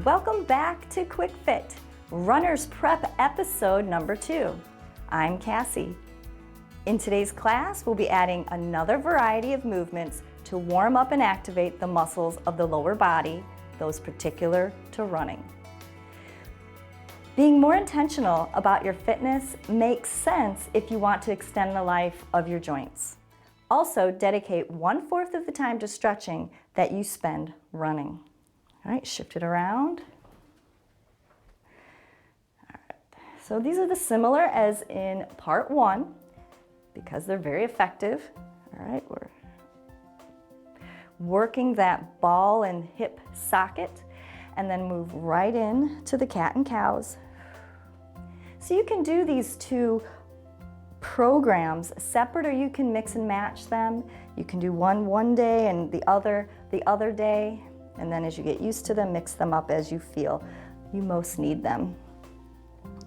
Welcome back to Quick Fit, Runner's Prep episode number 2. I'm Cassie. In today's class, we'll be adding another variety of movements to warm up and activate the muscles of the lower body, those particular to running. Being more intentional about your fitness makes sense if you want to extend the life of your joints. Also, dedicate 1/4 of the time to stretching that you spend running. All right, shift it around. All right, so these are the similar as in part 1 because they're very effective. All right, we're working that ball and hip socket and then move right in to the cat and cows. So you can do these two programs separate, or you can mix and match them. You can do one day and the other day. And then as you get used to them, mix them up as you feel you most need them.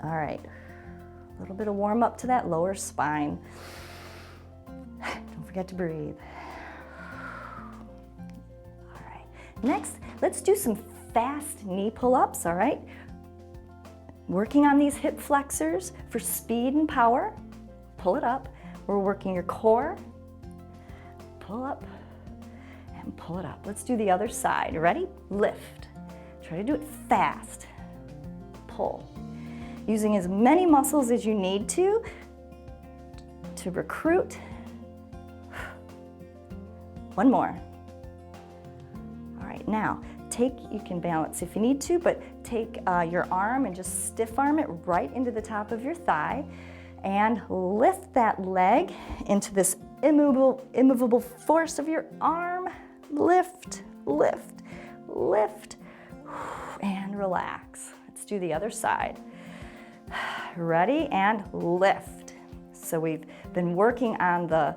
All right, a little bit of warm up to that lower spine. Don't forget to breathe. All right, next, let's do some fast knee pull-ups, all right? Working on these hip flexors for speed and power. Pull it up. We're working your core. Pull up. And pull it up. Let's do the other side. Ready? Lift. Try to do it fast. Pull. Using as many muscles as you need to recruit. One more. All right, now you can balance if you need to, but take your arm and just stiff arm it right into the top of your thigh and lift that leg into this immovable force of your arm. Lift, lift, lift, and relax. Let's do the other side. Ready? And lift. So we've been working on the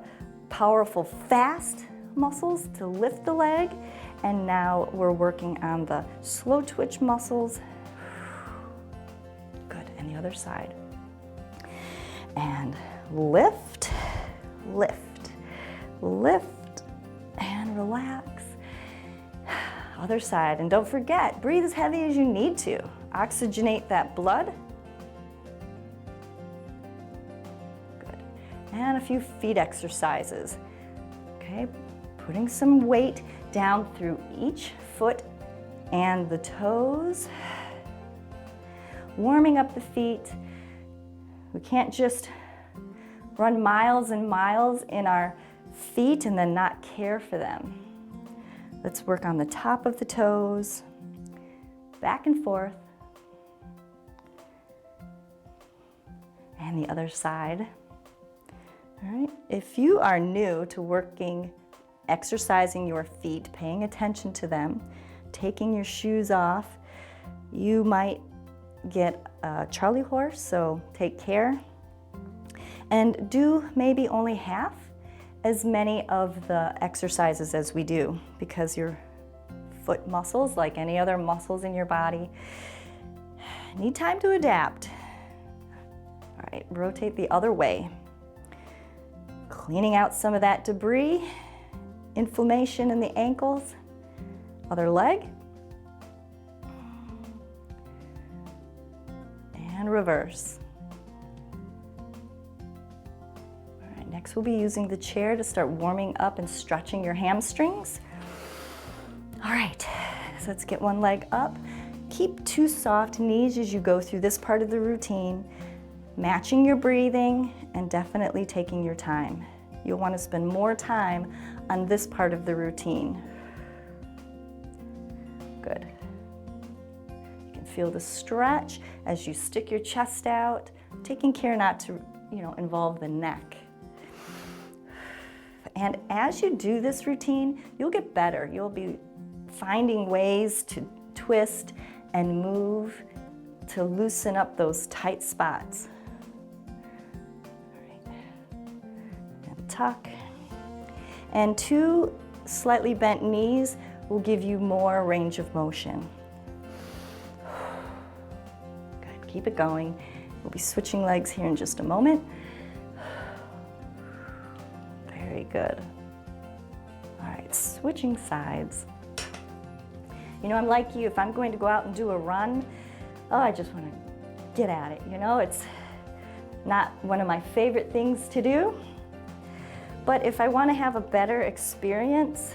powerful, fast muscles to lift the leg, and now we're working on the slow twitch muscles. Good, and the other side. And lift, lift, lift, and relax. Other side, and don't forget, breathe as heavy as you need to. Oxygenate that blood. Good. And a few feet exercises. Okay, putting some weight down through each foot and the toes. Warming up the feet. We can't just run miles and miles in our feet and then not care for them. Let's work on the top of the toes, back and forth, and the other side. All right, if you are new to exercising your feet, paying attention to them, taking your shoes off, you might get a Charlie horse, so take care. And do maybe only half as many of the exercises as we do, because your foot muscles, like any other muscles in your body, need time to adapt. All right, rotate the other way. Cleaning out some of that debris, inflammation in the ankles. Other leg. And reverse. Next, we'll be using the chair to start warming up and stretching your hamstrings. All right, so let's get one leg up. Keep 2 soft knees as you go through this part of the routine, matching your breathing and definitely taking your time. You'll want to spend more time on this part of the routine. Good. You can feel the stretch as you stick your chest out, taking care not to, involve the neck. And as you do this routine, you'll get better. You'll be finding ways to twist and move to loosen up those tight spots. All right. And tuck. And 2 slightly bent knees will give you more range of motion. Good, keep it going. We'll be switching legs here in just a moment. Very good. All right, switching sides. You know, I'm like you, if I'm going to go out and do a run, oh, I just want to get at it. You know, it's not one of my favorite things to do. But if I want to have a better experience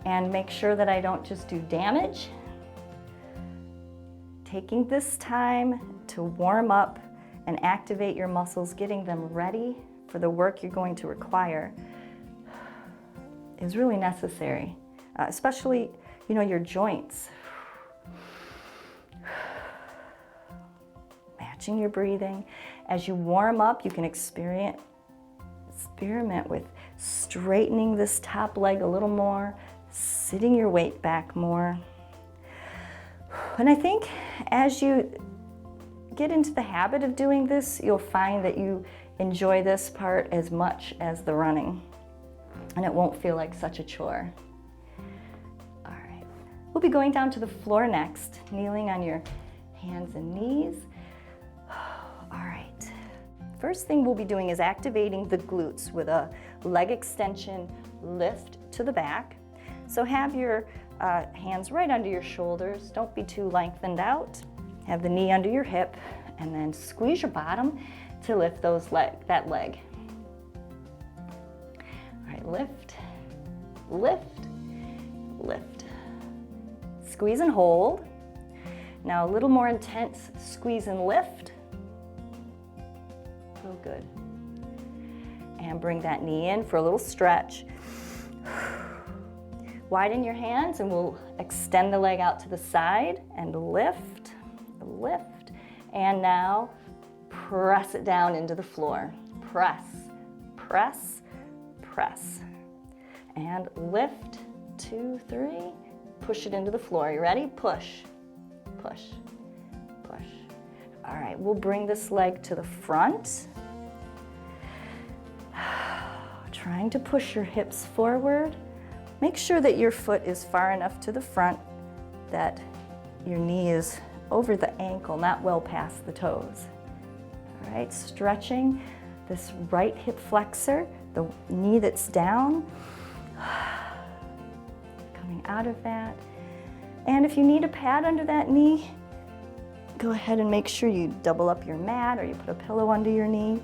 and make sure that I don't just do damage, taking this time to warm up and activate your muscles, getting them ready for the work you're going to require is really necessary, especially, you know, your joints. Matching your breathing. As you warm up, you can experiment with straightening this top leg a little more, sitting your weight back more. And I think as you get into the habit of doing this, you'll find that you enjoy this part as much as the running, and it won't feel like such a chore. All right, we'll be going down to the floor next, kneeling on your hands and knees. All right. First thing we'll be doing is activating the glutes with a leg extension lift to the back. So have your hands right under your shoulders. Don't be too lengthened out. Have the knee under your hip, and then squeeze your bottom to lift that leg. All right, lift, lift, lift. Squeeze and hold. Now a little more intense squeeze and lift. Oh, good. And bring that knee in for a little stretch. Widen your hands and we'll extend the leg out to the side and lift, lift. And now press it down into the floor. Press, press, press. And lift, 2, 3. Push it into the floor. You ready? Push, push, push. All right, we'll bring this leg to the front. Trying to push your hips forward. Make sure that your foot is far enough to the front that your knee is over the ankle, not well past the toes. All right, stretching this right hip flexor, the knee that's down, coming out of that. And if you need a pad under that knee, go ahead and make sure you double up your mat or you put a pillow under your knee.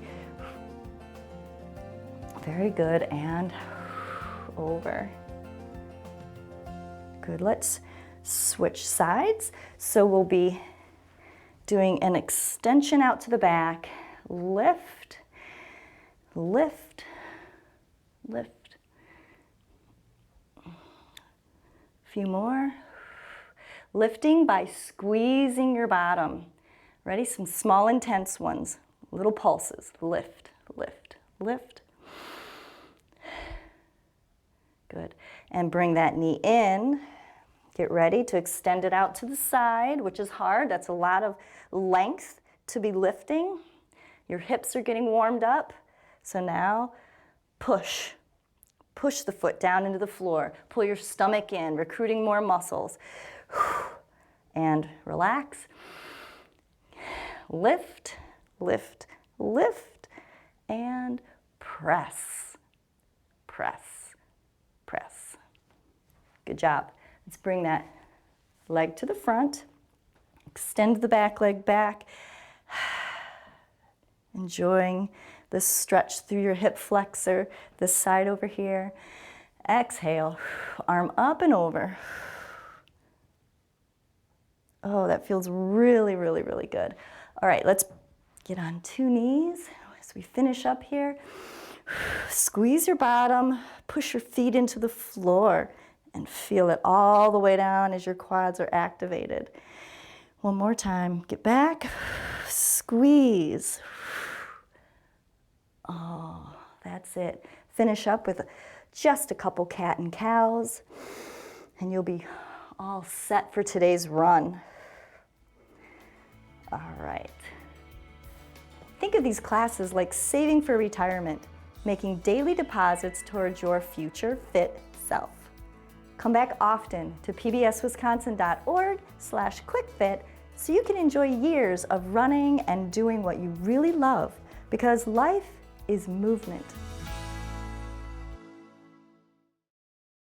Very good, and over. Good, let's switch sides. So we'll be doing an extension out to the back, lift, lift, lift. A few more. Lifting by squeezing your bottom. Ready? Some small intense ones, little pulses. Lift, lift, lift. Good. And bring that knee in. Get ready to extend it out to the side, which is hard. That's a lot of length to be lifting. Your hips are getting warmed up. So now push. Push the foot down into the floor. Pull your stomach in, recruiting more muscles. And relax. Lift, lift, lift, and press, press, press. Good job. Let's bring that leg to the front. Extend the back leg back. Enjoying this stretch through your hip flexor, this side over here. Exhale, arm up and over. Oh, that feels really, really, really good. All right, let's get on 2 knees as we finish up here. Squeeze your bottom, push your feet into the floor, and feel it all the way down as your quads are activated. One more time, get back, squeeze. Oh, that's it. Finish up with just a couple cat and cows, and you'll be all set for today's run. All right. Think of these classes like saving for retirement, making daily deposits towards your future fit self. Come back often to pbswisconsin.org/quickfit so you can enjoy years of running and doing what you really love, because life is movement.